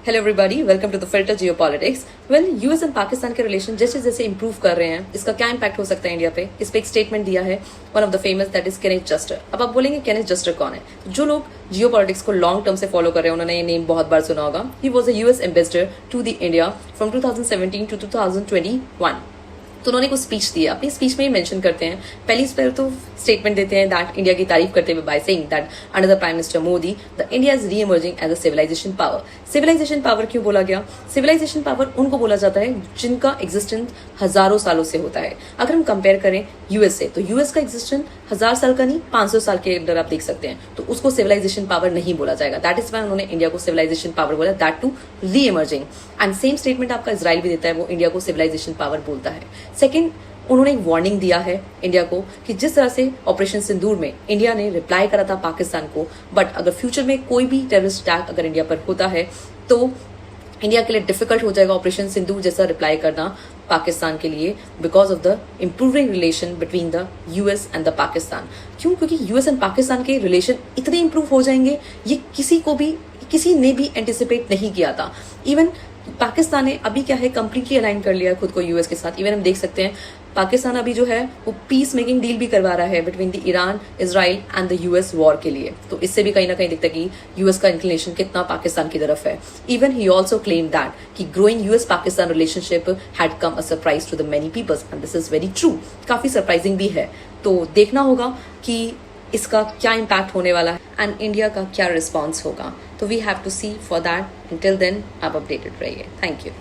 Hello everybody, welcome to the filter geopolitics. Well, US and Pakistan के relation जैसे जैसे improve कर रहे हैं, इसका क्या इम्पैक्ट हो सकता है इंडिया पे, इस पे एक स्टेटमेंट दिया है one of the famous, that is Kenneth Juster. अब आप बोलेंगे केनेथ जस्टर कौन है? जो लोग जियोपॉलिटिक्स को लॉन्ग टर्म से फॉलो कर रहे हैं उन्होंने ये नेम बहुत बार सुना होगा। He was a US ambassador to the India from 2017 to 2021। तो उन्होंने कुछ स्पीच दिया, अपनी स्पीच में ही मेंशन करते हैं, पहली पर तो स्टेटमेंट देते हैं दैट इंडिया की तारीफ करते हुए by saying that under the prime minister Modi the India is re emerging as a civilisation power. Civilisation power क्यों बोला गया? सिविलाइजेशन पावर उनको बोला जाता है जिनका एग्जिस्टेंस हजारों सालों से होता है। अगर हम कंपेयर करें यूएस से, तो यूएस का एग्जिस्टेंस 1000 साल का नहीं, 500 साल के अंदर आप देख सकते हैं, तो उसको सिविलाइजेशन पावर नहीं बोला जाएगा। दैट इज वाई उन्होंने इंडिया को सिविलाइजेशन पावर बोला, that to re emerging. And same statement आपका इजराइल भी देता है, वो इंडिया को सिविलाइजेशन पावर बोलता है। सेकेंड, उन्होंने एक वार्निंग दिया है इंडिया को कि जिस तरह से ऑपरेशन सिंदूर में इंडिया ने रिप्लाई करा था पाकिस्तान को, बट अगर फ्यूचर में कोई भी टेररिस्ट अटैक अगर इंडिया पर होता है तो इंडिया के लिए डिफिकल्ट हो जाएगा ऑपरेशन सिंदूर जैसा रिप्लाई करना पाकिस्तान के लिए, because of the improving relation between the US and the Pakistan. क्यों? क्योंकि यूएस एंड पाकिस्तान के रिलेशन इतने इंप्रूव हो जाएंगे, ये किसी ने भी एंटिसिपेट नहीं किया था। इवन पाकिस्तान ने अभी क्या है, कंप्लीटली अलाइन कर लिया खुद को यूएस के साथ। इवन हम देख सकते हैं पाकिस्तान अभी जो है वो पीस मेकिंग डील भी करवा रहा है between the Iran, Israel and the US war के लिए। तो इससे भी कहीं ना कहीं दिखता है कि यूएस का इंक्लिनेशन कितना पाकिस्तान की तरफ है। Even he also claim that कि growing US Pakistan relationship had come a surprise to the many peoples and this is very true. काफी सरप्राइजिंग भी है, तो देखना होगा कि इसका क्या इम्पैक्ट होने वाला है एंड इंडिया का क्या रिस्पॉन्स होगा। तो we have to see for that. Till then आप अपडेटेड रहिए। Thank you.